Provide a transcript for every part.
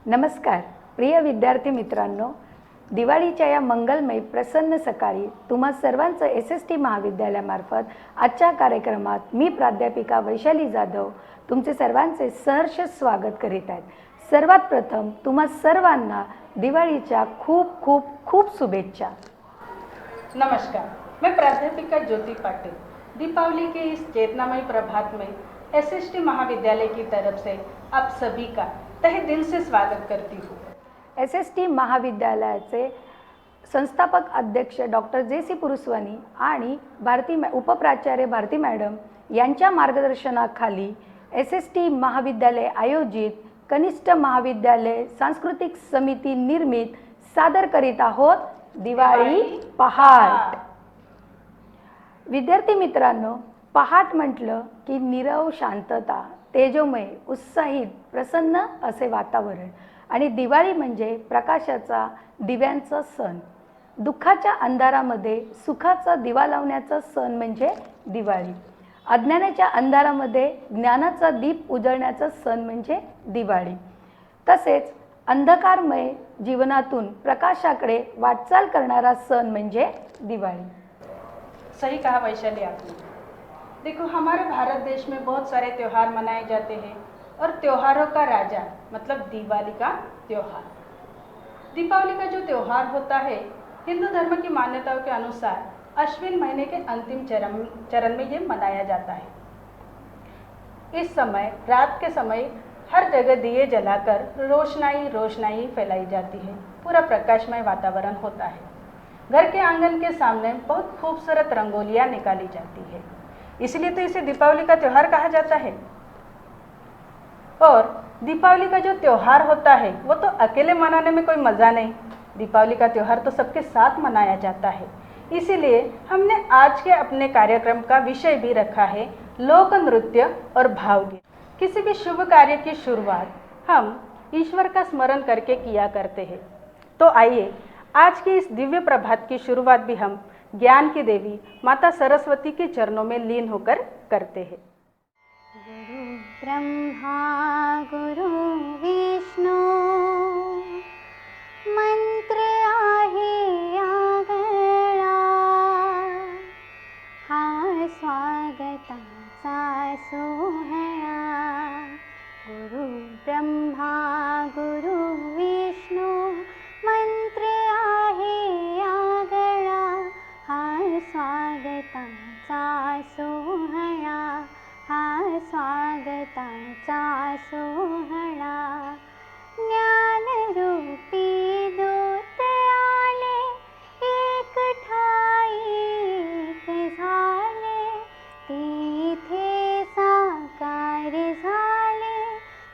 नमस्कार प्रिय विद्यार्थी मित्रांनो, दिवाळीच्या या मंगलमय प्रसन्न सकाळी तुम्हा सर्वांचं SST महाविद्यालयामार्फत आजच्या कार्यक्रमात मी प्राध्यापिका वैशाली जाधव तुमचे सर्वांचे सहर्ष स्वागत करीत आहेत। सर्वात प्रथम तुम्हा सर्वांना दिवाळीच्या खूप खूप खूप शुभेच्छा। नमस्कार, मैं प्राध्यापिका ज्योति पाटिल दीपावली के इस चेतनामय प्रभात में SST महाविद्यालय की तरफ से आप सभी का तहे दिल से स्वागत करती हूँ। SST महाविद्यालयाचे संस्थापक अध्यक्ष डॉक्टर JC पुरुस्वानी आणि उपप्राचार्य भारती मॅडम यांच्या मार्गदर्शनाखाली SST महाविद्यालय आयोजित कनिष्ठ महाविद्यालय सांस्कृतिक समिती निर्मित सादर करीत आहोत दिवाळी पहाट। विद्यार्थी मित्रांनो, पहाट म्हटलं की नीरव शांतता, तेजोमय, उत्साहित, प्रसन्न असे वातावरण आणि दिवाळी म्हणजे प्रकाशाचा, दिव्यांचा सण। दुःखाच्या अंधारामध्ये सुखाचा दिवा लावण्याचा सण म्हणजे दिवाळी। अज्ञानाच्या अंधारामध्ये ज्ञानाचा दीप उजळण्याचा सण म्हणजे दिवाळी। तसेच अंधकारमय जीवनातून प्रकाशाकडे वाटचाल करणारा सण म्हणजे दिवाळी। सही कहा वैशाली आपने। देखो, हमारे भारत देश में बहुत सारे त्यौहार मनाए जाते हैं और त्योहारों का राजा मतलब दिवाली का त्यौहार। दीपावली का जो त्यौहार होता है, हिंदू धर्म की मान्यताओं के अनुसार अश्विन महीने के अंतिम चरण में ये मनाया जाता है। इस समय रात के समय हर जगह दिए जलाकर रोशनाई रोशनाई फैलाई जाती है, पूरा प्रकाशमय वातावरण होता है। घर के आंगन के सामने बहुत खूबसूरत रंगोलियाँ निकाली जाती है, इसलिए तो इसे दीपावली का त्यौहार कहा जाता है। और दीपावली का जो त्यौहार होता है वो तो अकेले मनाने में कोई मज़ा नहीं, दीपावली का त्यौहार तो सबके साथ मनाया जाता है। इसीलिए हमने आज के अपने कार्यक्रम का विषय भी रखा है लोक नृत्य और भावगीत। किसी भी शुभ कार्य की शुरुआत हम ईश्वर का स्मरण करके किया करते हैं। तो आइए आज की इस दिव्य प्रभात की शुरुआत भी हम ज्ञान की देवी माता सरस्वती के चरणों में लीन होकर करते हैं। गुरु ब्रह्मा गुरु विष्णु मंत्र आहे आगळा, हा स्वागताचा सोहळा। गुरु ब्रह्मा गुरु विष्णू मंत्र आहे आगळा, हा स्वागताचा सोहळा, हा स्वागताचा सोहळा। ज्ञानरूपी दूत आले, एक ठाई एक झाले, तिथे साकार झाले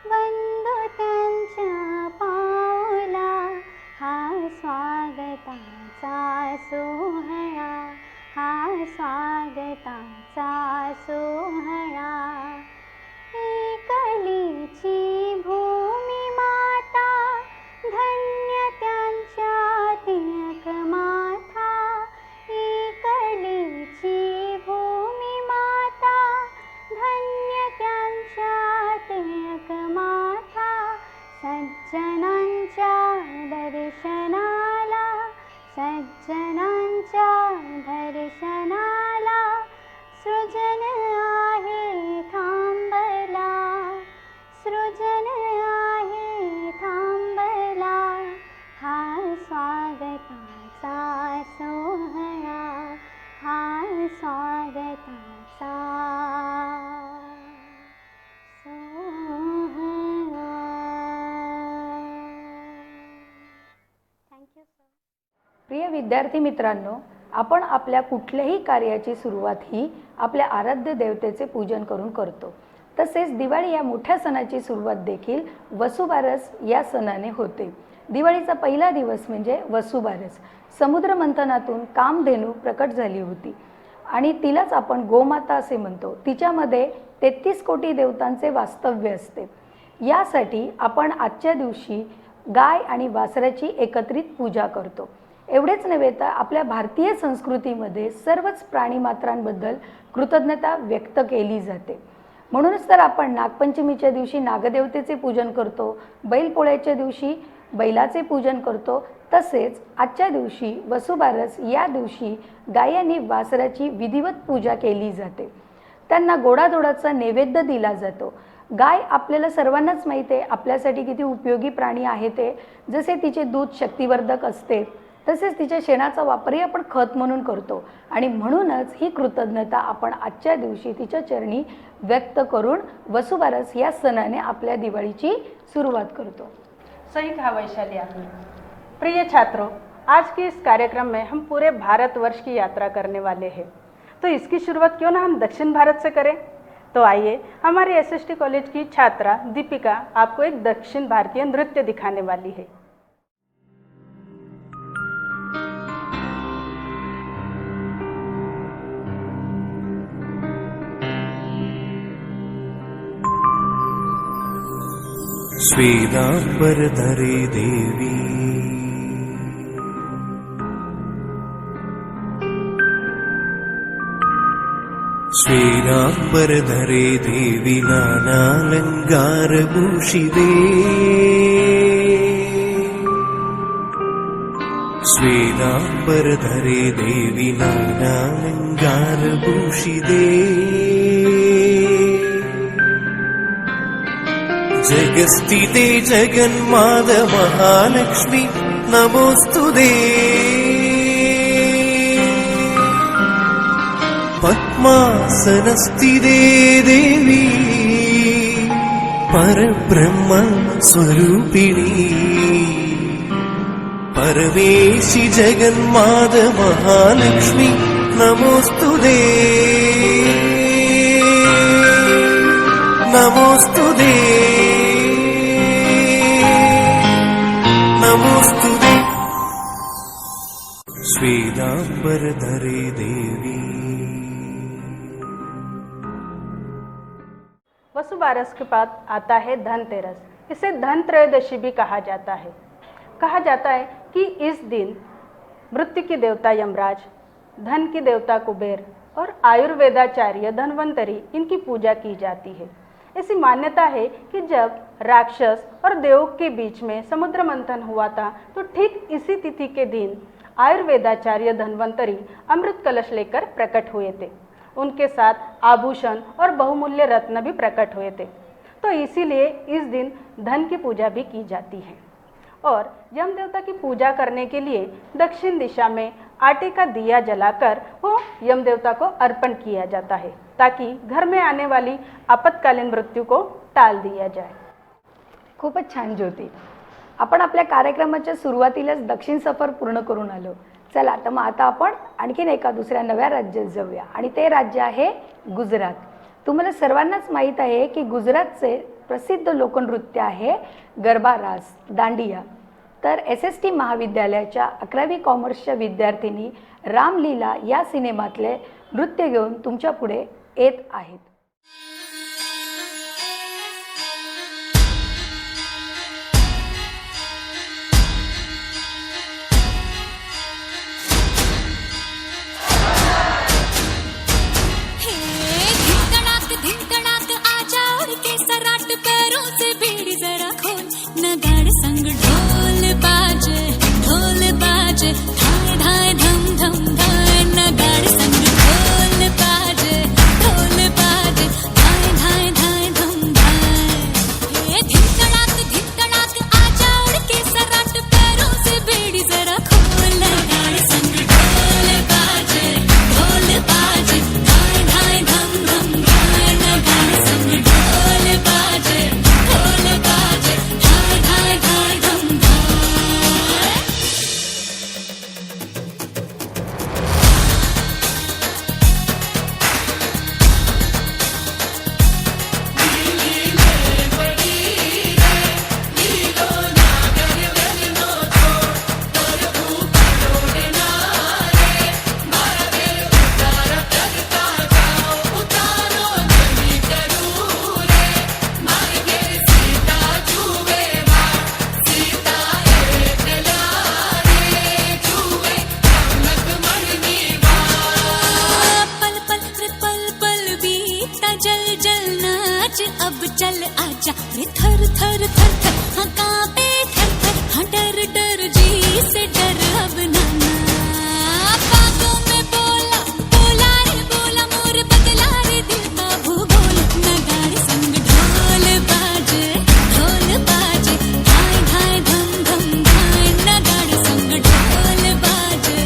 बंधू त्यांच्या पाऊला, हा स्वागताचा सोहळा, हा स्वागताचा सोहळा। एकलीची भूमी माता, धन्य त्यांच्या तिलक माथा। एकलीची भूमी माता, धन्य त्यांच्या तिलक माथा। सज्जनांच्या दर्शनाला, सज्जनांच्या दर्शनाला सृजन आहे थांबला, सृजन आहे थांबला, हा स्वागताचा सोहळा, हा स्वागताचा सोहळा। Thank you sir. प्रिय विद्यार्थी मित्रांनो, आपण आपल्या कुठल्याही कार्याची सुरुवात ही आपल्या आराध्य देवतेचे पूजन करून करतो। तसेच दिवाळी या मोठ्या सणाची सुरुवात देखील वसुबारस या सणाने होते। दिवाळीचा पहिला दिवस म्हणजे वसुबारस। समुद्र मंथनातून कामधेनू प्रकट झाली होती आणि तिलाच आपण गोमाता असे म्हणतो। तिच्यामध्ये 33 कोटी देवतांचे वास्तव्य असते। यासाठी आपण आजच्या दिवशी गाय आणि वासराची एकत्रित पूजा करतो। एवढेच नव्हे तर आपल्या भारतीय संस्कृतीमध्ये सर्वच प्राणीमात्रांबद्दल कृतज्ञता व्यक्त केली जाते। म्हणूनच तर आपण नागपंचमीच्या दिवशी नागदेवतेचे पूजन करतो, बैलपोळ्याच्या दिवशी बैलाचे पूजन करतो. तसेच आजच्या दिवशी वसुबारस या दिवशी गाय आणि वासराची विधिवत पूजा केली जाते. त्यांना गोडाधोडाचा नैवेद्य दिला जातो. गाय आपल्याला सर्वांनाच माहिती आहे आपल्यासाठी किती उपयोगी प्राणी आहे ते. जसे तिचे दूध शक्तिवर्धक असते, तसेच तिच्या शेणाचा वापरही आपण खत म्हणून करतो आणि म्हणूनच ही कृतज्ञता आपण आजच्या दिवशी तिच्या चरणी व्यक्त करून वसुबारस या सणाने आपल्या दिवाळीची सुरुवात करतो. सही कहा वैशाली आपने. प्रिय छात्रों, आज के इस कार्यक्रम में हम पूरे भारतवर्ष की यात्रा करने वाले हैं. तो इसकी शुरुआत क्यों ना हम दक्षिण भारत से करें. तो आइए, हमारे एसएसटी कॉलेज की छात्रा दीपिका आपको एक दक्षिण भारतीय नृत्य दिखाने वाली है. श्वेतांबर धरे देवी श्वेतांबर धरे देवी नानालंकार भूषिते श्वेतांबर धरे देवी नानालंकार भूषिते जगस्थिते जगन्माद महालक्ष्मी नमोस्तुते पद्मासनस्थिते देवी परब्रह्म स्वरूपिणी परमेशि जगन्माद महालक्ष्मी नमोस्तुते नमोस्तुते नमोस्तुते श्वेतांबर धरे देवी. वसुबारस के बाद आता है धनतेरस. इसे धन त्रयोदशी भी कहा जाता है. कहा जाता है कि इस दिन मृत्यु की देवता यमराज, धन की देवता कुबेर और आयुर्वेदाचार्य धन्वंतरी इनकी पूजा की जाती है. ऐसी मान्यता है कि जब राक्षस और देवों के बीच में समुद्र मंथन हुआ था तो ठीक इसी तिथि के दिन आयुर्वेदाचार्य धन्वंतरी अमृत कलश लेकर प्रकट हुए थे. उनके साथ आभूषण और बहुमूल्य रत्न भी प्रकट हुए थे. तो इसीलिए इस दिन धन की पूजा भी की जाती है. और यम देवता की पूजा करने के लिए दक्षिण दिशा में आटे का दिया जलाकर वो यम देवता को अर्पण किया जाता है ताकि घर में आने वाली आपत्कालीन मृत्यू को टाल दिया जाए. खूपच छान ज्योती. आपण आपल्या कार्यक्रमाच्या सुरुवातीलाच दक्षिण सफर पूर्ण करून आलो. चला तर मग आता आपण आणखीन एका दुसऱ्या नव्या राज्यात जाऊया आणि ते राज्य आहे गुजरात. तुम्हाला सर्वांनाच माहीत आहे की गुजरातचे प्रसिद्ध लोकनृत्य आहे गरबा रास दांडिया. तर SST महाविद्यालयाच्या 11वी कॉमर्सच्या विद्यार्थिनी रामलीला या सिनेमातले नृत्य घेऊन तुमच्या पुढे येत आहेत. धाय धाय धम धम धाय नगाड़ संग ढोल बाजे धाय धाय धम और थर थर हाँ कांपे थर थर हाँ डर डर जी से डर अब नाना बागों में बोला बोला रे बोला मोर बदला रे दिल का भूगोल नगाड़े संग ढोल बाजे धाय धाय धम धम धाय नगाड़े संग ढोल बाजे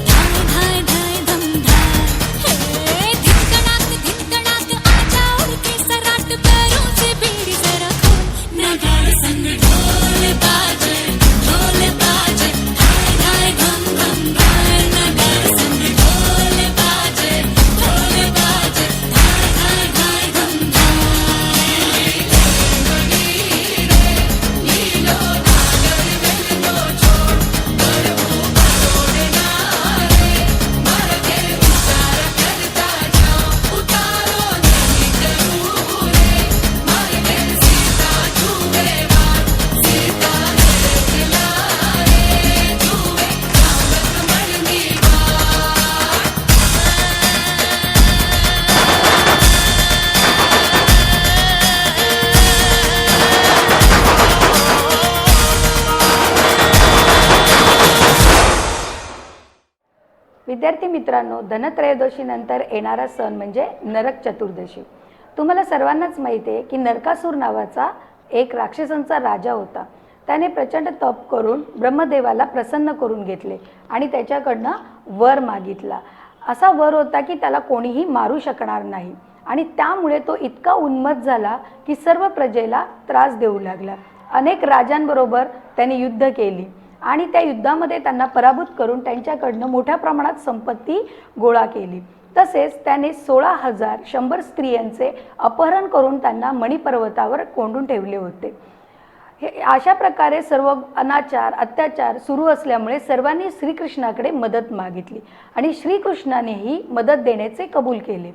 धाय धाय धाय धम धाय हे धिकड़ाक आजा उड़ के सराट पैरों से बीड़ी जरा खोल नगाड़े संग ढोल बाजे धाय धाय धम धम धाय नगाड़े संग ढोल बाजे धाय धाय धाय धम विद्यार्थी मित्रांनो, धनत्रयोदशीनंतर येणारा सण म्हणजे नरक चतुर्दशी. तुम्हाला सर्वांनाच माहिती आहे की नरकासूर नावाचा एक राक्षसांचा राजा होता. त्याने प्रचंड तप करून ब्रह्मदेवाला प्रसन्न करून घेतले आणि त्याच्याकडनं वर मागितला. असा वर होता की त्याला कोणीही मारू शकणार नाही आणि त्यामुळे तो इतका उन्मत्त झाला की सर्व प्रजेला त्रास देऊ लागला. अनेक राजांबरोबर त्याने युद्ध केली आणि त्या युद्धामध्ये त्यांना पराभूत करून त्यांच्याकडनं मोठ्या प्रमाणात संपत्ती गोळा केली. तसेच त्याने 16,100 स्त्रियांचे अपहरण करून त्यांना मणिपर्वतावर कोंडून ठेवले होते. हे अशा प्रकारे सर्व अनाचार अत्याचार सुरू असल्यामुळे सर्वांनी श्रीकृष्णाकडे मदत मागितली आणि श्रीकृष्णानेही मदत देण्याचे कबूल केले.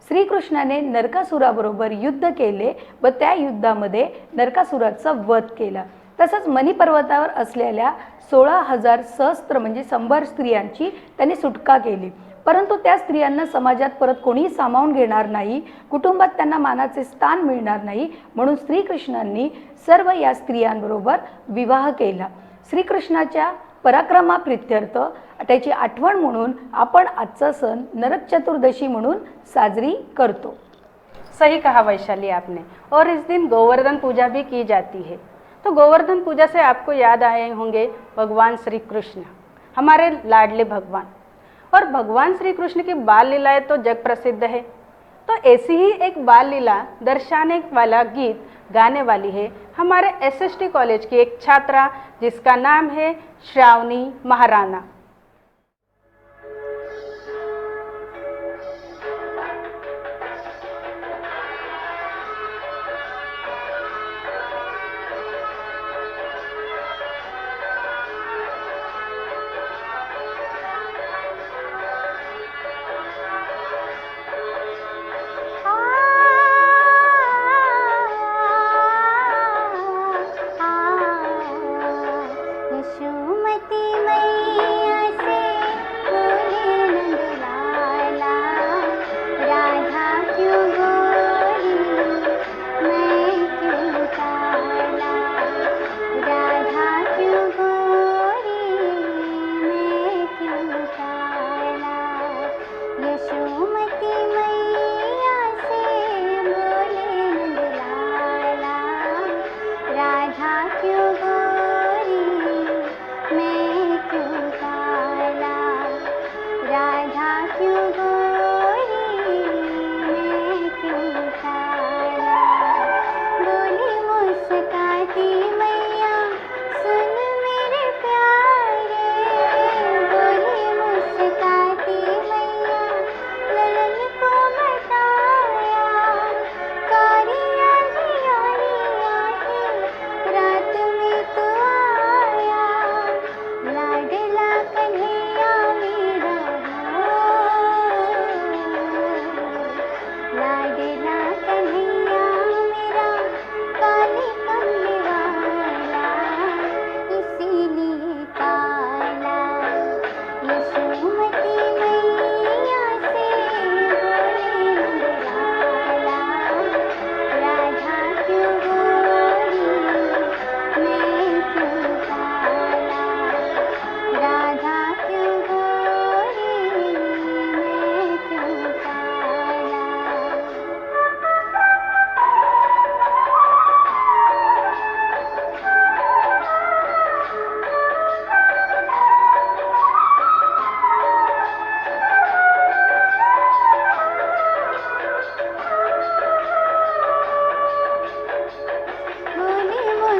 श्रीकृष्णाने नरकासुराबरोबर युद्ध केले व त्या युद्धामध्ये नरकासुराचा वध केला. तसंच मणिपर्वतावर असलेल्या 16,000 सहस्त्र म्हणजे 100 स्त्रियांची त्यांनी सुटका केली. परंतु त्या स्त्रियांना समाजात परत कोणीही सामावून घेणार नाही, कुटुंबात त्यांना मानाचे स्थान मिळणार नाही, म्हणून श्रीकृष्णांनी सर्व या स्त्रियांबरोबर विवाह केला. श्रीकृष्णाच्या पराक्रमाप्रित्यर्थ त्याची आठवण म्हणून आपण आजचा सण नरक चतुर्दशी म्हणून साजरी करतो. सही कहा वैशाली आपने। और इस दिन गोवर्धन पूजा भी की जाती है। तो गोवर्धन पूजा से आपको याद आए होंगे भगवान श्री कृष्ण, हमारे लाडले भगवान। और भगवान श्री कृष्ण की बाल लीलाएं तो जग प्रसिद्ध है। तो ऐसी ही एक बाल लीला दर्शाने वाला गीत गाने वाली है हमारे एसएसटी कॉलेज की एक छात्रा, जिसका नाम है श्रावणी महाराणा। यशोमती मैया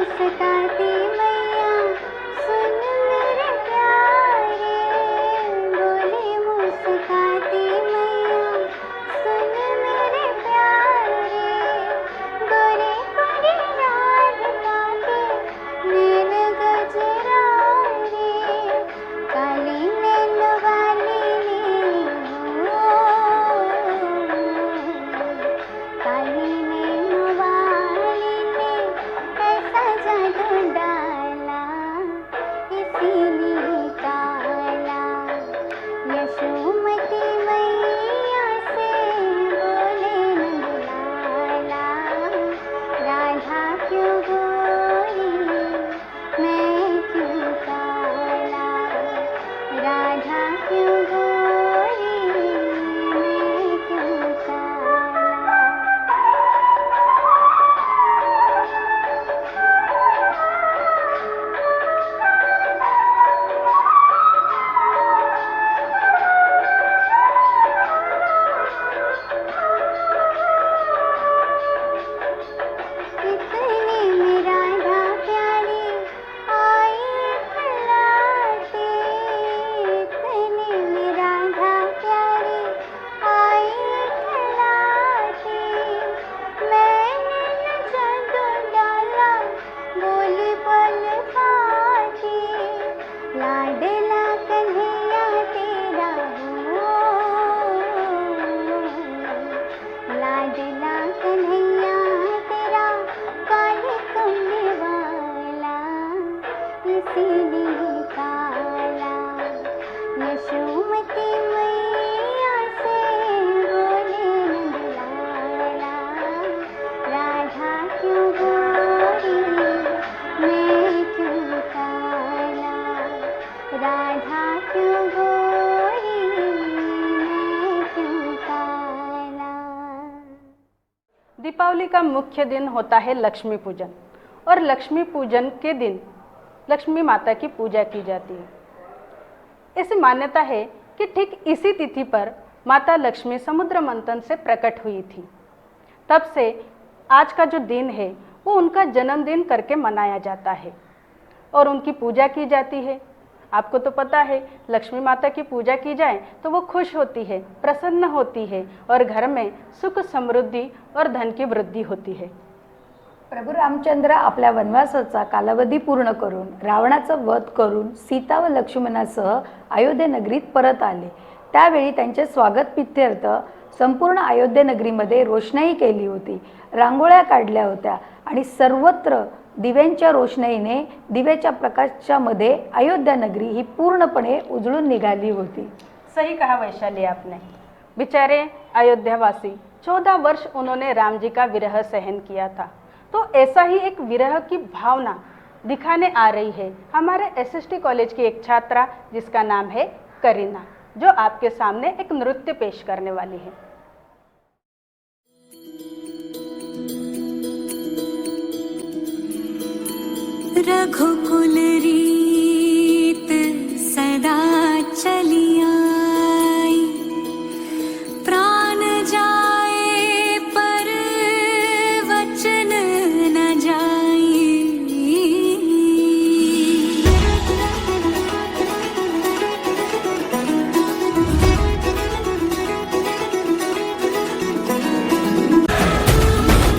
मुस्काती मैया सुन मेरे प्यारे, बोली मुस्काती मैया सुन मेरे प्यारे, गोरे गोरे राधिका के नैन गजरा रे, काली नैन वाली ने हो, काली नैन वाली ने ऐसा जादू डाला, इसीलिए काला। यशोमती मैया से बोले नंदलाला, राधा क्यों गोरी मैं क्यों काला, राधा क्यों गोरी मैं क्यों काला। इतने में राधा प्यारी आई खिलाते, इतने में राधा प्यारी आई खिलाते, मैंने न जादू डाला बोली पल पाती, लाडला कन्हैया तेरा हो, लाडला कन्हैया तेरा काले कमले वाला, इसीलिए काला। यशोमती मैया से बोले नंदलाला, राधा क्यों गोरी मैं क्यों काला, राधा क्यों गोरी मैं क्यों काला। दीपावली का मुख्य दिन होता है लक्ष्मी पूजन, और लक्ष्मी पूजन के दिन लक्ष्मी माता की पूजा की जाती है। ऐसी मान्यता है कि ठीक इसी तिथि पर माता लक्ष्मी समुद्र मंथन से प्रकट हुई थी। तब से आज का जो दिन है वो उनका जन्मदिन करके मनाया जाता है और उनकी पूजा की जाती है। आपको तो पता है, लक्ष्मी माता की पूजा की जाए तो वो खुश होती है, प्रसन्न होती है और घर में सुख समृद्धि और धन की वृद्धि होती है। प्रभू रामचंद्र आपल्या वनवासाचा कालावधी पूर्ण करून रावणाचा वध करून सीता व लक्ष्मणासह अयोध्ये नगरीत परत आले। त्यावेळी त्यांचे स्वागत प्रित्यर्थ संपूर्ण अयोध्ये नगरीमध्ये रोषणाई केली होती, रांगोळ्या काढल्या होत्या आणि सर्वत्र दिव्यांच्या रोषणाईने दिव्याच्या प्रकाशामध्ये अयोध्या नगरी ही पूर्णपणे उजळून निघाली होती। सही कहा वैशाली आपने। बेचारे अयोध्यावासी 14 वर्ष उन्होंने राम जी का विरह सहन किया था, तो ऐसा ही एक विरह की भावना दिखाने आ रही है हमारे SST कॉलेज की एक छात्रा जिसका नाम है करीना, जो आपके सामने एक नृत्य पेश करने वाली है। रघुकुल रीत सदा चली आई, प्राण जाए पर वचन न जाई।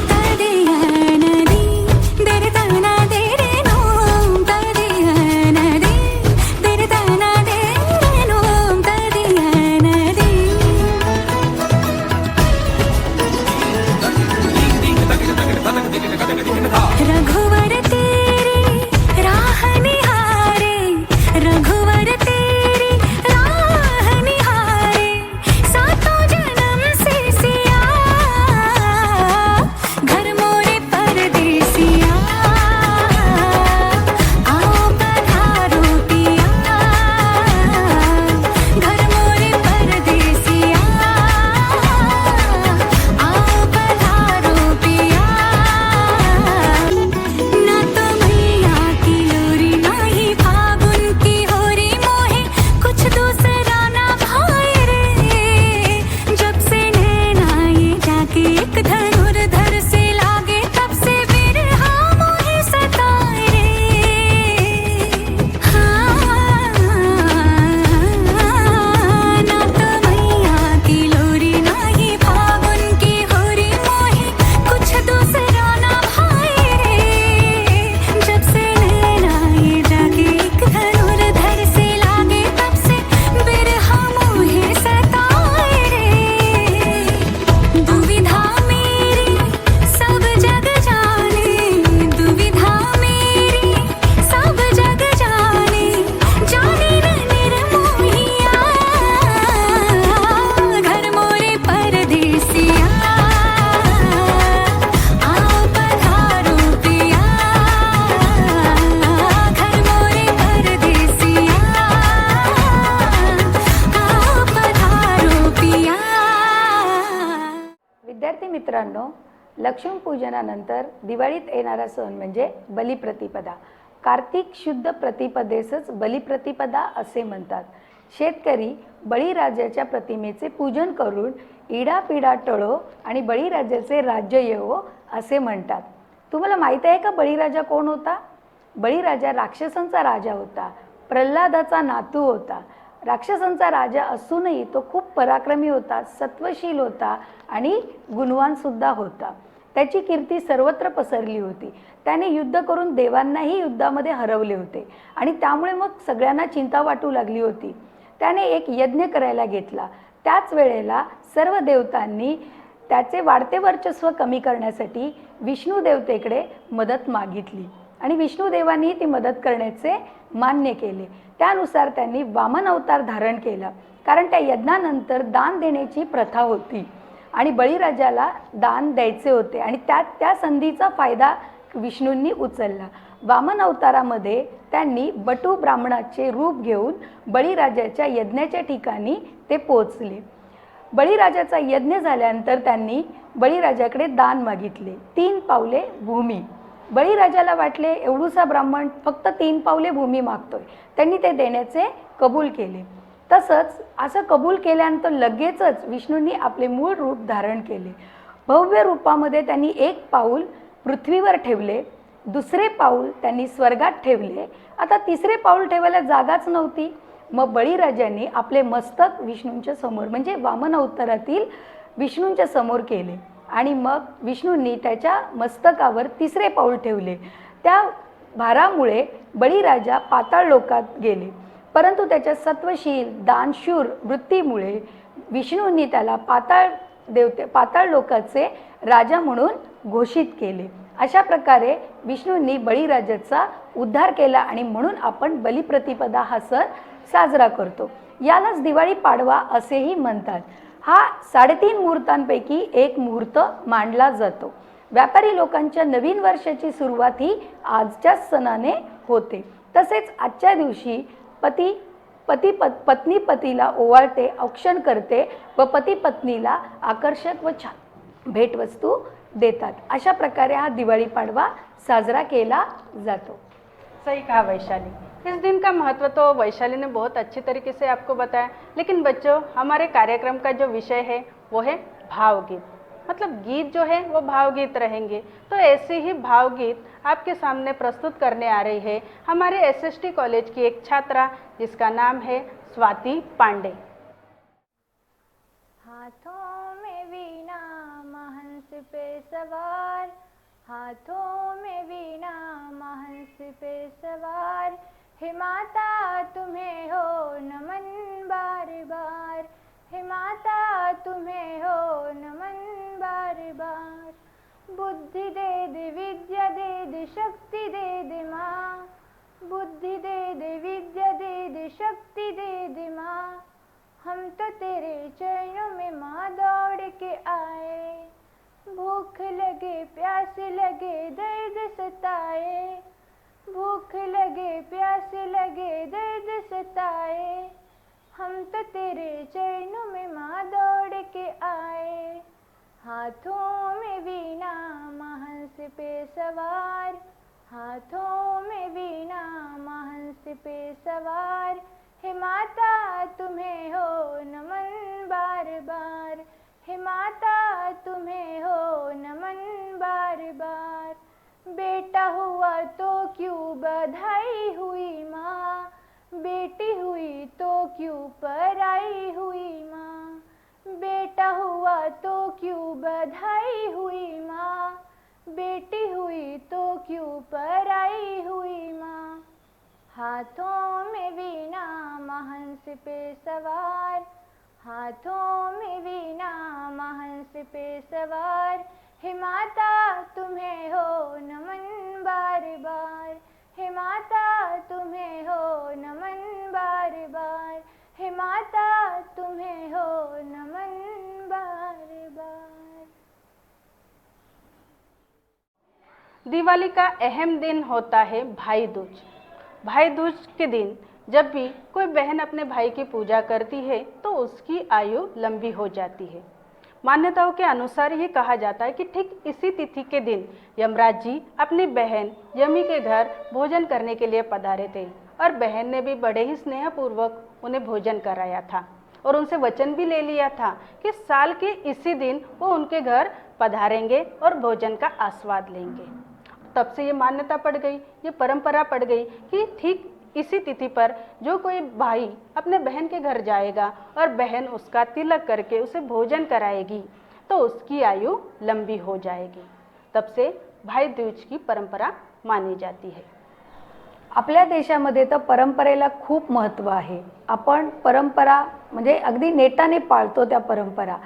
तदिया नदी दर तना देरे नो, तदिया मित्रांनो, लक्ष्मीपूजनानंतर दिवाळीत येणारा सण म्हणजे बलिप्रतिपदा. कार्तिक शुद्ध प्रतिपदेसच बलिप्रतिपदा असे म्हणतात. शेतकरी बळीराजाच्या प्रतिमेचे पूजन करून इडापिडा टळो आणि बळीराजाचे राज्य येवो असे म्हणतात. तुम्हाला माहीत आहे का बळीराजा कोण होता? बळीराजा राक्षसांचा राजा होता. प्रल्हादाचा नातू होता. राक्षसांचा राजा असूनही तो खूप पराक्रमी होता, सत्वशील होता आणि गुणवान सुद्धा होता. त्याची कीर्ती सर्वत्र पसरली होती. त्याने युद्ध करून देवांनाही युद्धामध्ये हरवले होते आणि त्यामुळे मग सगळ्यांना चिंता वाटू लागली होती. त्याने एक यज्ञ करायला घेतला. त्याच वेळेला सर्व देवतांनी त्याचे वाढते वर्चस्व कमी करण्यासाठी विष्णू देवतेकडे मदत मागितली आणि विष्णुदेवांनी ती मदत करण्याचे मान्य केले. त्यानुसार त्यांनी वामन अवतार धारण केला, कारण त्या यज्ञानंतर दान देण्याची प्रथा होती आणि बळीराजाला दान द्यायचे होते आणि त्या संधीचा फायदा विष्णूंनी उचलला. वामन अवतारामध्ये त्यांनी बटू ब्राह्मणाचे रूप घेऊन बळीराजाच्या यज्ञाच्या ठिकाणी ते पोहोचले. बळीराजाचा यज्ञ झाल्यानंतर त्यांनी बळीराजाकडे दान मागितले, 3 पावले भूमी. बळीराजाला वाटले एवढूसा ब्राह्मण फक्त 3 पावले भूमी मागतोय, त्यांनी ते देण्याचे कबूल केले. तसंच असं कबूल केल्यानंतर लगेचच विष्णूंनी आपले मूळ रूप धारण केले. भव्य रूपामध्ये त्यांनी 1 पाऊल पृथ्वीवर ठेवले, 2रे पाऊल त्यांनी स्वर्गात ठेवले. आता 3रे पाऊल ठेवायला जागाच नव्हती. मग बळीराजांनी आपले मस्तक विष्णूंच्या समोर म्हणजे वामन अवतारातील विष्णूंच्या समोर केले आणि मग विष्णूंनी त्याच्या मस्तकावर 3रे पाऊल ठेवले. त्या भारामुळे बळीराजा पाताळ लोकात गेले, परंतु त्याच्या सत्वशील दानशूर वृत्तीमुळे विष्णूंनी त्याला पाताळ लोकाचे राजा म्हणून घोषित केले. अशा प्रकारे विष्णूंनी बळीराजाचा उद्धार केला आणि म्हणून आपण बलिप्रतिपदा हा सण साजरा करतो. यालाच दिवाळी पाडवा असेही म्हणतात. हा 3.5 मुहूर्तांपैकी एक मुहूर्त मानला जातो. व्यापारी लोकांच्या नवीन वर्षाची सुरुवात ही आजच्याच सणाने होते. तसेच आजच्या दिवशी पत्नी पतीला ओवाळते, औक्षण करते व पती पत्नीला आकर्षक व छान भेटवस्तू देतात. अशा प्रकारे हा दिवाळी पाडवा साजरा केला जातो. सही कहा वैशाली। इस दिन का महत्व तो वैशाली ने बहुत अच्छी तरीके से आपको बताया। लेकिन बच्चों, हमारे कार्यक्रम का जो विषय है वो है भावगीत। मतलब गीत जो है वो भावगीत रहेंगे। तो ऐसे ही भावगीत आपके सामने प्रस्तुत करने आ रही है हमारे SST कॉलेज की एक छात्रा, जिसका नाम है स्वाति पांडे। हाथों में वीणा महंस पे सवार, हाथों में वीणा महंस पे सवार, हे माता तुम्हें हो नमन बार बार, हे माता तुम्हें हो नमन बार बार। बुद्धि दे दे, विद्या दे दे, शक्ति दे दे माँ, बुद्धि दे दे, विद्या दे दे, शक्ति दे दे माँ। हम तो तेरे चरणों में माँ दौड़ के आए, भूख लगे प्यास लगे दर्द सताए, भूख लगे प्यास लगे दर्द सताए। हम तो तेरे चरणों में माँ दौड़ के आए। हाथों में वीणा महंस पे सवार, हाथों में वीणा महंस पे सवार, हे माता तुम्हें हो नमन बार बार, हे माता तुम्हें हो नमन बार बार। बेटा हुआ तो क्यों बधाई हुई माँ, बेटी हुई तो क्यों पराई हुई माँ, बेटा हुआ तो क्यों बधाई हुई माँ, बेटी हुई तो क्यों पराई हुई माँ। हाथों में वीणा महंस पे सवार, हाथों में वीणा महंस पे सवार, हे माता तुम्हें हो नमन बार बार, हे माता तुम्हें हो नमन बार बार, हे माता तुम्हें हो नमन बार बार। दिवाली का अहम दिन होता है भाई दूज। भाई दूज के दिन जब भी कोई बहन अपने भाई की पूजा करती है तो उसकी आयु लंबी हो जाती है। मान्यताओं के अनुसार ये कहा जाता है कि ठीक इसी तिथि के दिन यमराज जी अपनी बहन यमी के घर भोजन करने के लिए पधारे थे और बहन ने भी बड़े ही स्नेहपूर्वक उन्हें भोजन कराया था और उनसे वचन भी ले लिया था कि साल के इसी दिन वो उनके घर पधारेंगे और भोजन का आस्वाद लेंगे। तब से ये मान्यता पड़ गई, ये परंपरा पड़ गई कि ठीक इसी तिथि पर जो कोई भाई अपने बहन के घर जाएगा और बहन उसका तिलक करके उसे भोजन कराएगी तो उसकी आयु लंबी हो जाएगी। तब से भाई दूज की परंपरा मानी जाती है। आपल्या देशामध्ये तर परंपरेला खूप महत्त्व आहे. आपण परंपरा म्हणजे अगदी नेटाने पाळतो त्या परंपरा.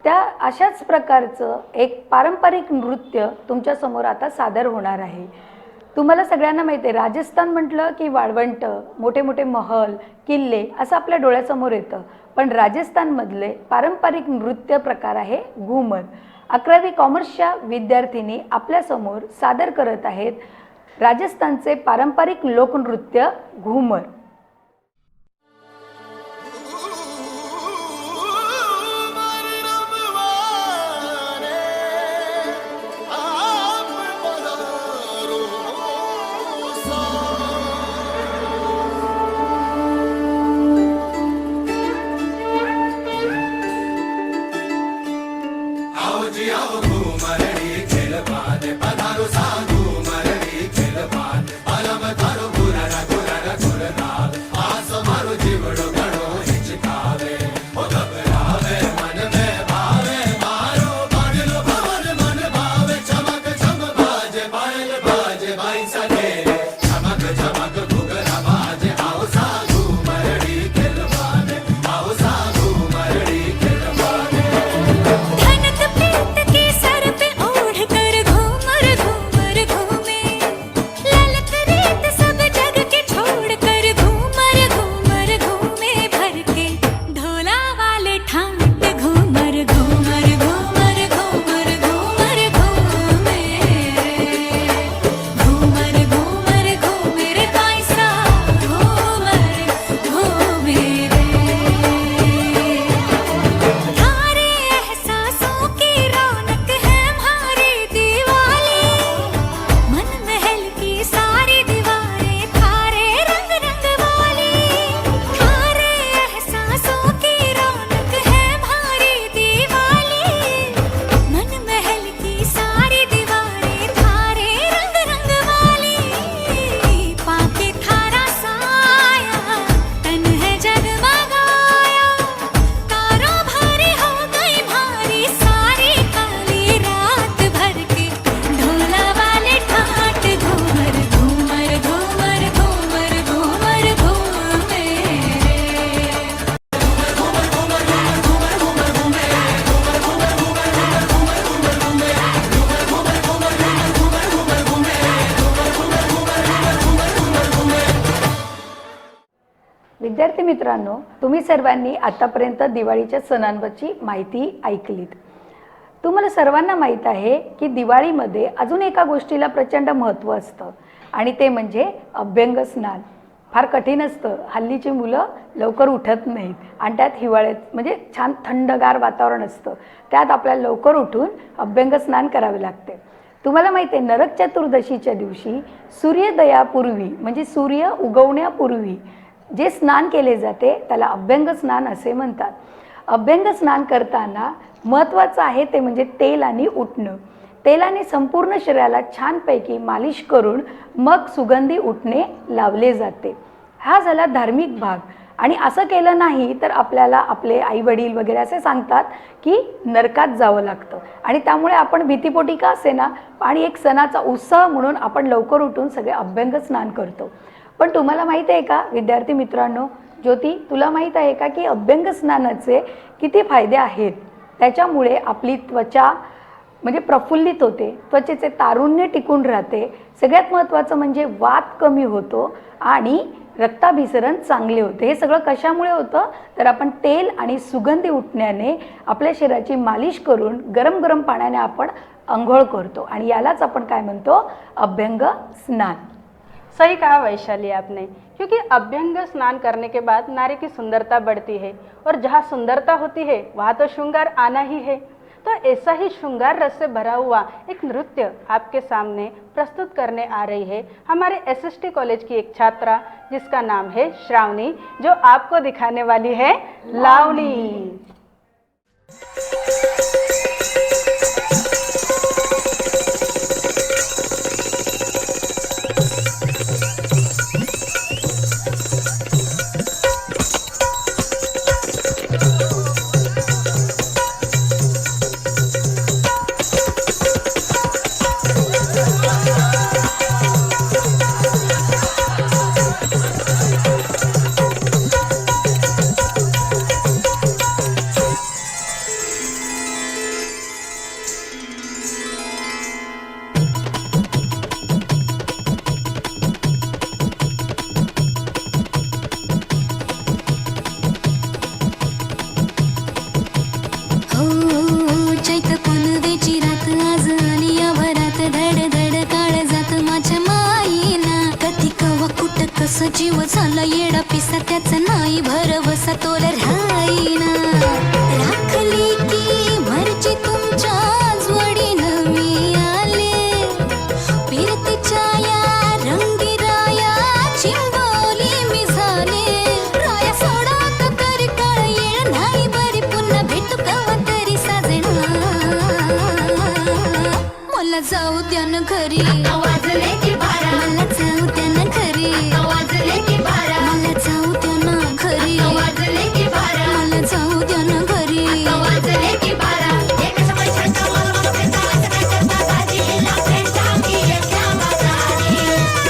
त्या अशाच प्रकारचं एक पारंपरिक नृत्य तुमच्यासमोर आता सादर होणार आहे. तुम्हाला सगळ्यांना माहिती आहे, राजस्थान म्हटलं की वाळवंट, मोठे मोठे महल, किल्ले असं आपल्या डोळ्यासमोर येतं. पण राजस्थानमधले पारंपरिक नृत्य प्रकार आहे घुमर. 11वी कॉमर्सच्या विद्यार्थिनी आपल्यासमोर सादर करत आहेत राजस्थानचे पारंपरिक लोकनृत्य घुमर. धनक प्रीत के सर पे ओढ़ कर घूमर घूमर घूमे, ललक रीत सब जग के छोड़ कर घूमर घूमर घूमे, भर के ढोला वाले ठाट घूमर घूमर घूमर घूमर घूमर घूमे, घूमर घूमर घूमे रे पैसा घूमर घूमे रे। थारे एहसासों की रौनक है हमारी दिवाली, मन महल की सारी दीवारें थारे रंग रंग वाली। थारे एहसासों की रौनक है हमारी दिवाली, मन महल की सारी दीवारें थारे रंग रंग वाली। पाके थारा साया तन है जगमगाया, तारों भरी हो गई भारी सारी काली रात भर के ढोला वाले ठाट घूमर घूमर घूमर घूमर घूमर घूमे रे। विद्यार्थी मित्रांनो, तुम्ही सर्वांनी आतापर्यंत दिवाळीच्या सणांवरची माहिती ऐकलीत. तुम्हाला सर्वांना माहीत आहे की दिवाळीमध्ये अजून एका गोष्टीला प्रचंड महत्त्व असतं आणि ते म्हणजे अभ्यंग स्नान. फार कठीण असतं. हल्लीची मुलं लवकर उठत नाहीत आणि त्यात हिवाळ्यात म्हणजे छान थंडगार वातावरण असतं, त्यात आपल्याला लवकर उठून अभ्यंग स्नान करावे लागते. तुम्हाला माहिती आहे, नरक चतुर्दशीच्या दिवशी सूर्योदयापूर्वी म्हणजे सूर्य उगवण्यापूर्वी जे स्नान केले जाते त्याला अभ्यंग स्नान असे म्हणतात. अभ्यंग स्नान करताना महत्त्वाचं आहे ते म्हणजे तेल आणि उटणं. तेलाने संपूर्ण शरीराला छानपैकी मालिश करून मग सुगंधी उटणे लावले जाते. हा झाला धार्मिक भाग. आणि असं केलं नाही तर आपल्याला आपले आईवडील वगैरे असे सांगतात की नरकात जावं लागतं आणि त्यामुळे आपण भीतीपोटी का असेना आणि एक सणाचा उत्साह म्हणून आपण लवकर उठून सगळे अभ्यंग स्नान करतो. पण तुम्हाला माहीत आहे का विद्यार्थी मित्रांनो, ज्योती तुला माहीत आहे का की अभ्यंग स्नानाचे किती फायदे आहेत? त्याच्यामुळे आपली त्वचा म्हणजे प्रफुल्लित होते, त्वचेचे तारुण्य टिकून राहते, सगळ्यात महत्त्वाचं म्हणजे वात कमी होतो आणि रक्ताभिसरण चांगले होते. हे सगळं कशामुळे होतं तर आपण तेल आणि सुगंधी उटण्याने आपल्या शरीराची मालिश करून गरम गरम पाण्याने आपण अंघोळ करतो आणि यालाच आपण काय म्हणतो, अभ्यंग स्नान. सही कहा वैशाली आपने, क्योंकि अभ्यंग स्नान करने के बाद नारी की सुंदरता बढ़ती है और जहाँ सुंदरता होती है वहाँ तो श्रृंगार आना ही है। तो ऐसा ही श्रृंगार रस से भरा हुआ एक नृत्य आपके सामने प्रस्तुत करने आ रही है हमारे एसएसटी कॉलेज की एक छात्रा, जिसका नाम है श्रावणी, जो आपको दिखाने वाली है लावणी। जीव झाला येडा पिसा त्याचा नाही भरवसा तोल राहीना राखली की मर्जी तुमच्या जोडीनं मी आले फिरतीच्या या रंगी राया चिंबोली मी झाले राया सोडा का तरी काळ येळ नाही बरी पुन्हा भेटू कवा तरी साजना मला जाऊ द्या न घरी वाजले की बारा मला जाऊ द्या न घरी वाजले की बारा मला जाऊ द्या न घरी वाजले की बारा मला जाऊ द्या न घरी वाजले की बारा एक समय छंद मला भेटा करता बाजीला भेटा की एकटा बाजारी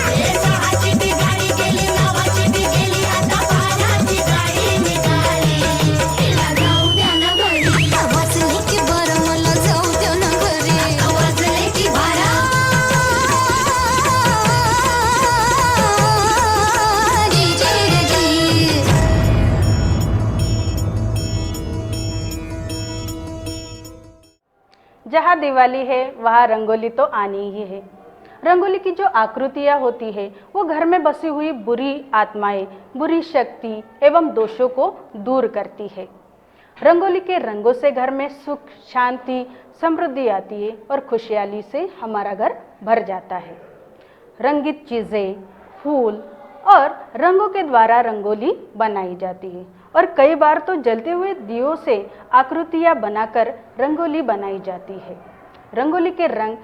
हे सहाची ती गाडी गेली नावाची ती गेली आता पाण्याची गाडी निघाली तिला जाऊ द्या न घरी वाजले की बारा मला जाऊ द्या न घरी वाजले की बारा जहाँ दिवाली है वहाँ रंगोली तो आनी ही है। रंगोली की जो आकृतियाँ होती है वो घर में बसी हुई बुरी आत्माएं, बुरी शक्ति एवं दोषों को दूर करती है। रंगोली के रंगों से घर में सुख, शांति, समृद्धि आती है और खुशहाली से हमारा घर भर जाता है। रंगीत चीज़ें, फूल और रंगों के द्वारा रंगोली बनाई जाती है और कई बार तो जलते हुए दियों से आकृतियाँ बनाकर रंगोली बनाई जाती है। रंगोली के रंग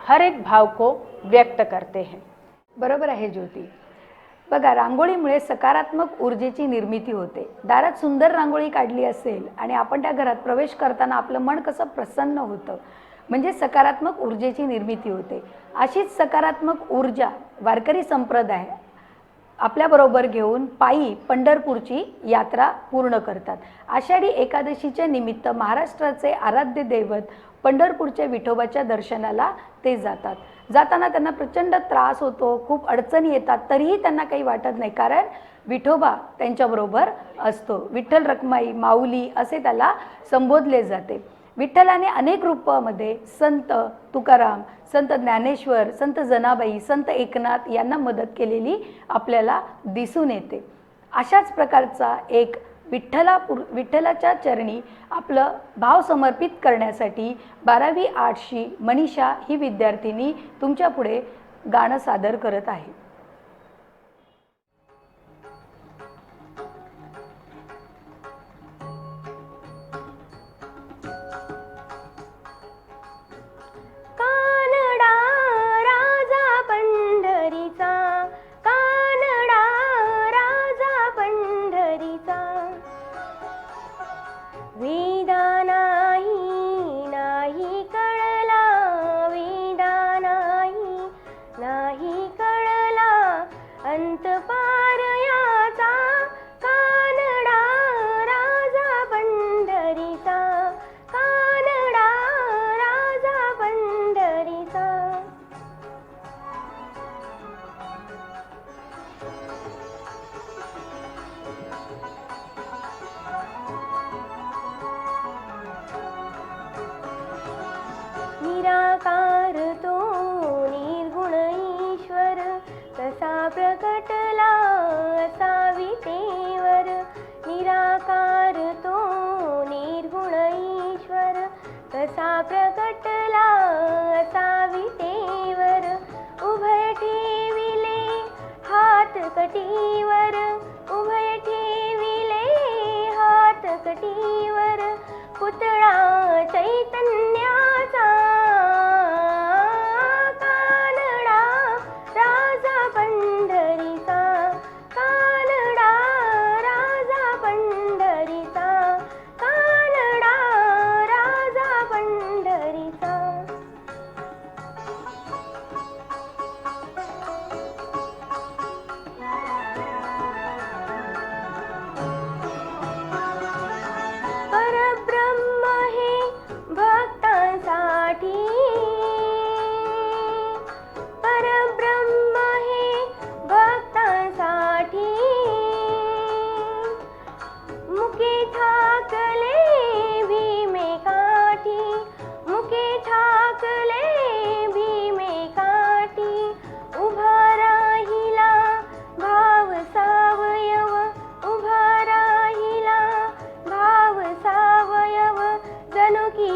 हर एक भाव को व्यक्त करते हैं। बरोबर आहे ज्योती। बघा, रांगोळीमुळे सकारात्मक ऊर्जेची निर्मिती होते। दारात सुंदर रांगोळी काढली असेल आणि आपण त्या घरात प्रवेश करताना आपलं मन कसं प्रसन्न होतं, म्हणजे सकारात्मक ऊर्जेची निर्मिती होते। अशीच सकारात्मक ऊर्जा वारकरी संप्रदाय आपल्याबरोबर घेऊन पायी पंढरपूरची यात्रा पूर्ण करतात। आषाढी एकादशीच्या निमित्त महाराष्ट्राचे आराध्य दैवत पंढरपूरच्या विठोबाच्या दर्शनाला ते जातात। जाताना त्यांना प्रचंड त्रास होतो, खूप अडचणी येतात, तरीही त्यांना काही वाटत नाही, कारण विठोबा त्यांच्याबरोबर असतो। विठ्ठल रखमाई माऊली असे त्याला संबोधले जाते। विठ्ठलाने अनेक रूपामध्ये संत तुकाराम, संत ज्ञानेश्वर, संत जनाबाई, संत एकनाथ यांना मदत केलेली आपल्याला दिसून येते। अशाच प्रकारचा एक विठ्ठलाच्या चरणी आपलं भाव समर्पित करण्यासाठी 12वी आर्ट्सची मनीषा ही विद्यार्थिनी तुमच्या पुढे गाणं सादर करत आहे। निराकार तो निर्गुण ईश्वर कसा प्रकटला असा विटेवर। निराकार तो निर्गुण ईश्वर कसा प्रगटला असा विटेवर उभय ठेविले हात कटीवर उभय ठेविले हात कटीवर पुतळा चैतन्याचा कानडा राजा पंढरीचा कानडा राजा पंढरीचा कानडा राजा पंढरीचा परब्रह्म हे भक्तांसाठी परब्रह्म हे भक्तांसाठी मुके ठाकले भीमे काठी मुके ठाकले भीमे काठी उभा राहिला भाव सावयव उभा राहिला भाव सावयव जणू की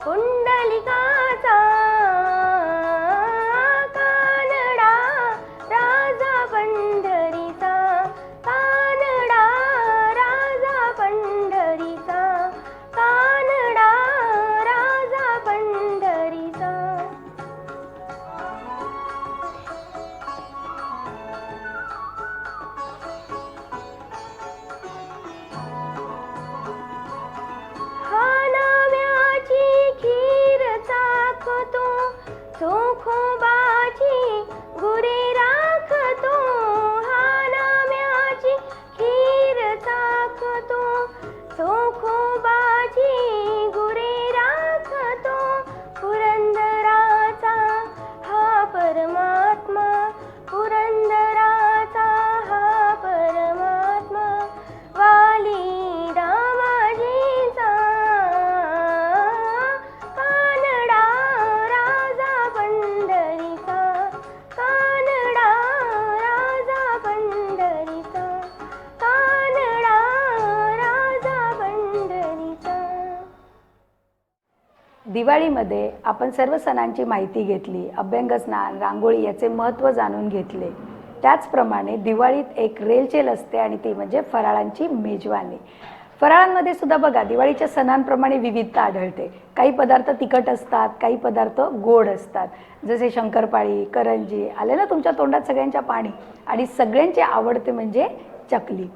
कुंडलिकाचा कानडा राजा पंढरीचा कानडा राजा पंढरीचा कानडा राजा पंढरीचा हा नाव्याची खीर चाखतो चोखोबाची गुरे राखतो हा नाव्याची खीर चाखतो चोखोबाची गुरे राखतो पुरंदराचा हा परमात्मा पुरंदराचा हा परमात्मा वाली दामाजीचा कानडा राजा पंढरीचा कानडा राजा पंढरीचा कानडा राजा पंढरीचा दिवाळीमध्ये आपण सर्व सणांची माहिती घेतली, अभ्यंगस्नान, रांगोळी याचे महत्त्व जाणून घेतले. त्याचप्रमाणे दिवाळीत एक रेलचेल असते आणि ती म्हणजे फराळांची मेजवानी. फराळांमध्ये सुद्धा बघा दिवाळीच्या सणांप्रमाणे विविधता आढळते. काही पदार्थ तिखट असतात, काही पदार्थ गोड असतात, जसे शंकरपाळी, करंजी. आले ना तुमच्या तोंडात सगळ्यांच्या पाणी. आणि सगळ्यांचे आवडते म्हणजे चकली.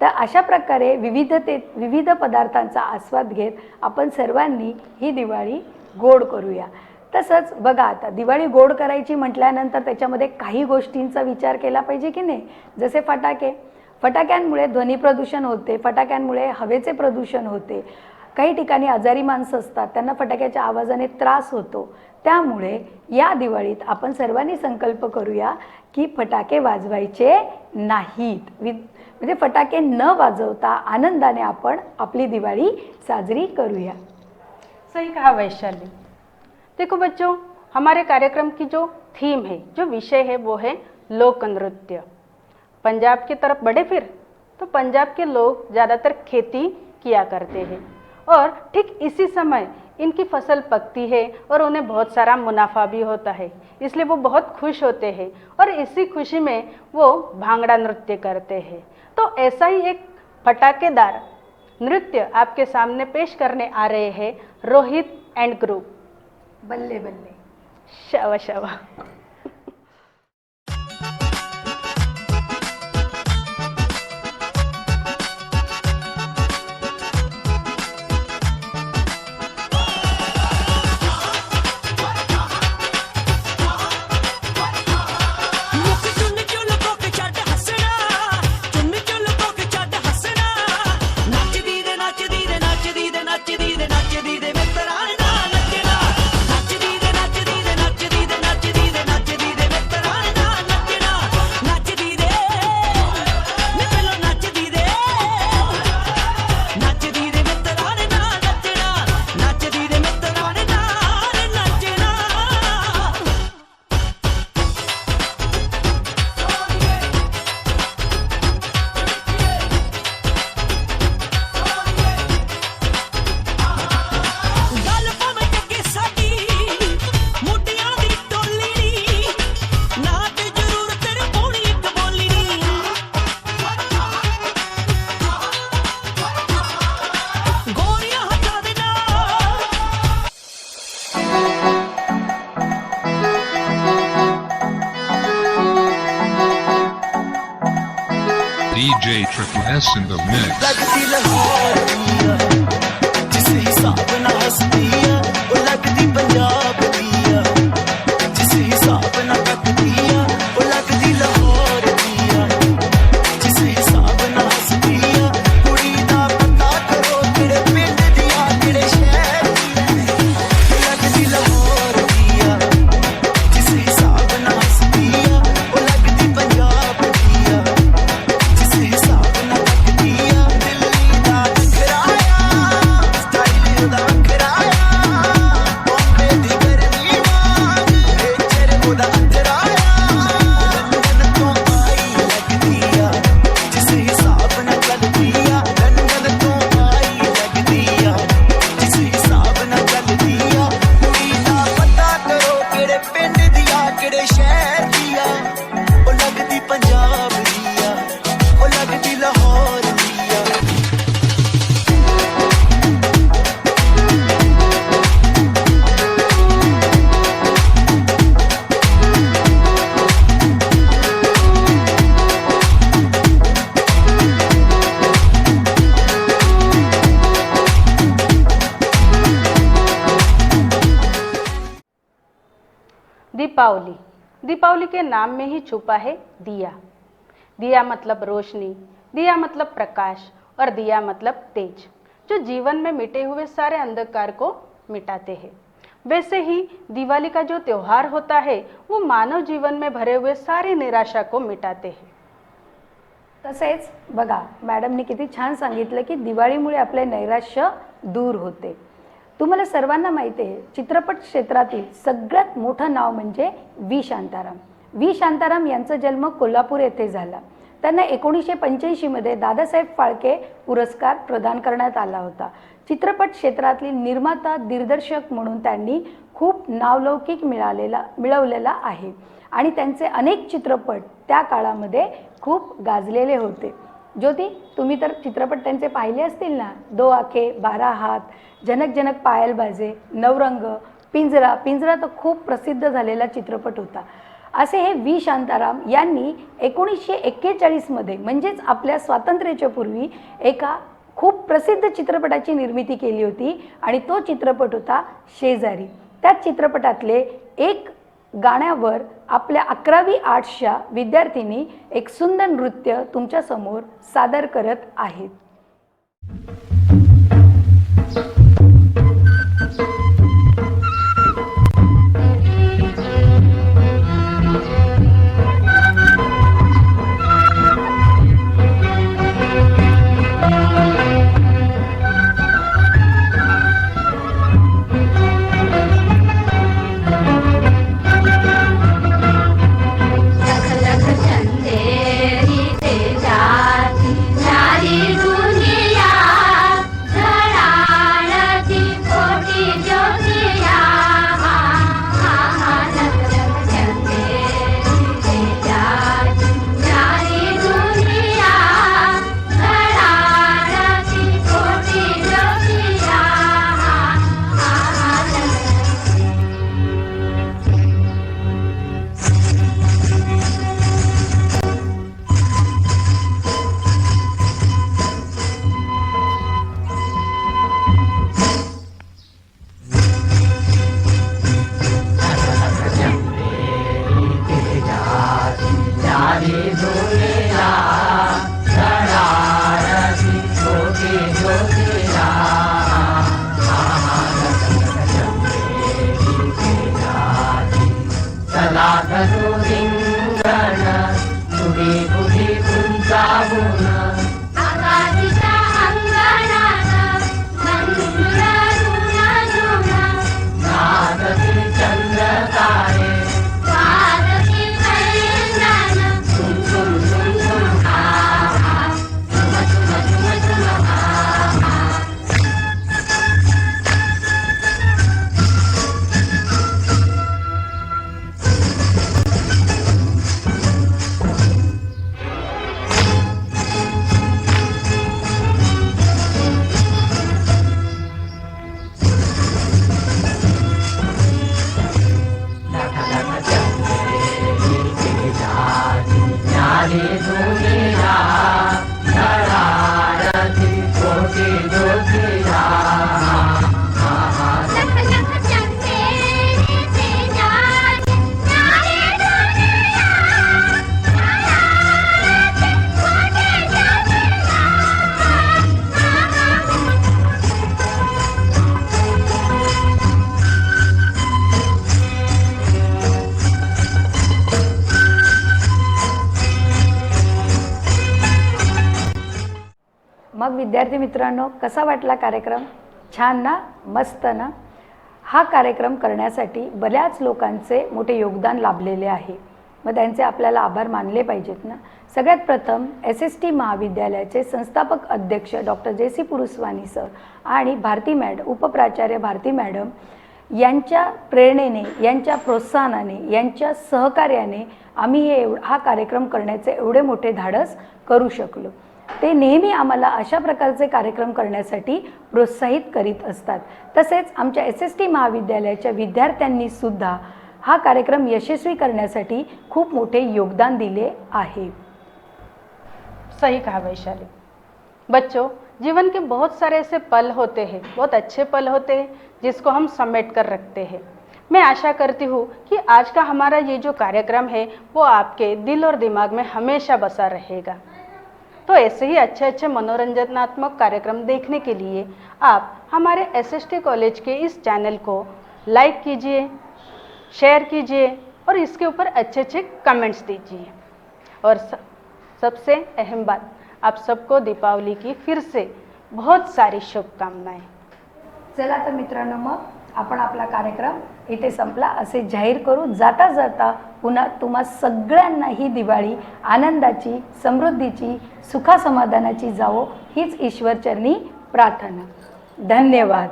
तर अशा प्रकारे विविध पदार्थांचा आस्वाद घेत आपण सर्वांनी ही दिवाळी गोड करूया. तसंच बघा आता दिवाळी गोड करायची म्हटल्यानंतर त्याच्यामध्ये काही गोष्टींचा विचार केला पाहिजे की नाही. जसे फटाक्यांमुळे ध्वनी प्रदूषण होते, फटाक्यांमुळे हवेचे प्रदूषण होते. काही ठिकाणी आजारी माणसं असतात, त्यांना फटाक्याच्या आवाजाने त्रास होतो. त्यामुळे या दिवाळीत आपण सर्वांनी संकल्प करूया की फटाके वाजवायचे नाहीत. म्हणजे फटाके न वाजवता आनंदाने आपण आपली दिवाळी साजरी करूया. सही कहा वैशाली. देखो बच्चों, हमारे कार्यक्रम की जो थीम है, जो विषय है वो है लोक नृत्य. पंजाब की तरफ बढ़े फिर तो पंजाब के लोग ज़्यादातर खेती किया करते हैं और ठीक इसी समय इनकी फसल पकती है और उन्हें बहुत सारा मुनाफा भी होता है, इसलिए वो बहुत खुश होते हैं और इसी खुशी में वो भांगड़ा नृत्य करते हैं. तो ऐसा ही एक फटाकेदार नृत्य आपके सामने पेश करने आ रहे हैं रोहित एंड ग्रुप. बल्ले बल्ले. शाबा शाबा. नचदी दे मित्रा नचना नचदी दे DJ Triple S in the mix. लगती लाहौर दिया जिस हिसाब ना हंसदिया वो लगती पंजाब दिया जिस हिसाब ना तकदिया वो लगती लाहौर दिया जिस हिसाब ना हंसदिया कुड़ी दा पता करो तेरे पिंड दिया तेरे शहर दिया लगती लाहौर दिया जिस हिसाब ना हंसदिया वो लगती पंजाब दिया जिस हिसाब ना तकदिया दिल्ली दा टकराया स्टाइल दा कराया बॉम्बे दी गर्मी वांग नेचर ओदा अंतराया लंदन तो आई लगदिया जिस हिसाब ना चलदिया लंदन तो आई लगदिया जिस हिसाब ना चलदिया कुड़ी दा पता करो केड़े पिंड दिया केड़े शहर दिया ओ लगदी पंजाब दिया ओ लगदी लाहौर दिया दीपावली। दीपावली के नाम में ही छुपा है दिया। दिया मतलब रोशनी, दिया मतलब प्रकाश और दिया मतलब तेज, जो जीवन में मिटे हुए सारे अंधकार को मिटाते हैं। वैसे ही दिवाली का जो त्योहार होता है वो मानव जीवन में भरे हुए सारी निराशा को मिटाते हैं। तसेच बघा, मॅडमनी किती छान सांगितलं की दिवाळीमुळे आपले नैराश्य दूर होते. तुम्हाला सर्वांना माहिती आहे, चित्रपट क्षेत्रातील सगळ्यात मोठं नाव म्हणजे व्ही शांताराम. व्ही शांताराम यांचा जन्म कोल्हापूर येथे झाला. त्यांना 1985 मध्ये दादासाहेब फाळके पुरस्कार प्रदान करण्यात आला होता. चित्रपट क्षेत्रातील निर्माता दिग्दर्शक म्हणून त्यांनी खूप नावलौकिक मिळवलेला आहे आणि त्यांचे अनेक चित्रपट त्या काळामध्ये खूप गाजलेले होते. ज्योती, तुम्ही तर चित्रपट त्यांचे पाहिले असतील ना? 2 आंखे, 12 हात, जनक जनक पायल बाजे, नवरंग, पिंजरा. पिंजरा तर खूप प्रसिद्ध झालेला चित्रपट होता. असे हे व्ही शांताराम यांनी 1941 मध्ये म्हणजेच आपल्या स्वातंत्र्याच्या पूर्वी एका खूप प्रसिद्ध चित्रपटाची निर्मिती केली होती आणि तो चित्रपट होता शेजारी. त्या चित्रपटातले एक गाण्यावर आपल्या 11वी आर्ट्सच्या विद्यार्थिनी एक सुंदर नृत्य तुमच्या समोर सादर करत आहेत. Hare Krishna मग विद्यार्थी मित्रांनो, कसा वाटला कार्यक्रम? छान ना? मस्त ना? हा कार्यक्रम करण्यासाठी बऱ्याच लोकांचे मोठे योगदान लाभलेले आहे. मग त्यांचे आपल्याला आभार मानले पाहिजेत ना. सगळ्यात प्रथम SST महाविद्यालयाचे संस्थापक अध्यक्ष डॉक्टर JC पुरुस्वानी सर आणि भारती मॅडम, उपप्राचार्य भारती मॅडम यांच्या प्रेरणेने, यांच्या प्रोत्साहनाने, यांच्या सहकार्याने आम्ही हा कार्यक्रम करण्याचे एवढे मोठे धाडस करू शकलो. ते नेहमी आम्हाला अशा प्रकारचे कार्यक्रम करण्यासाठी प्रोत्साहित करीत असतात. तसेच आमच्या SST महाविद्यालयाच्या विद्यार्थ्यांनी सुद्धा हा कार्यक्रम यशस्वी करण्यासाठी खूप मोठे योगदान दिले आहे. सही कहा वैशाली. बच्चों, जीवन के बहुत सारे ऐसे पल होते हैं, बहुत अच्छे पल होते हैं जिसको हम समेट कर रखते हैं. मैं आशा करती हूँ कि आज का हमारा ये जो कार्यक्रम है वो आपके दिल और दिमाग में हमेशा बसा रहेगा. तो ऐसे ही अच्छे अच्छे मनोरंजनात्मक कार्यक्रम देखने के लिए आप हमारे SST कॉलेज के इस चैनल को लाइक कीजिए, शेयर कीजिए और इसके ऊपर अच्छे अच्छे कमेंट्स दीजिए. और सबसे अहम बात, आप सबको दीपावली की फिर से बहुत सारी शुभकामनाएं. चला तर मित्रांनो, मग आपण आपला कार्यक्रम इथे संपला असे जाहीर करू. जाता जाता पुन्हा तुम्हा सगळ्यांना ही दिवाळी आनंदाची, समृद्धीची, सुखासमाधानाची जावो हीच ईश्वरचरणी प्रार्थना. धन्यवाद.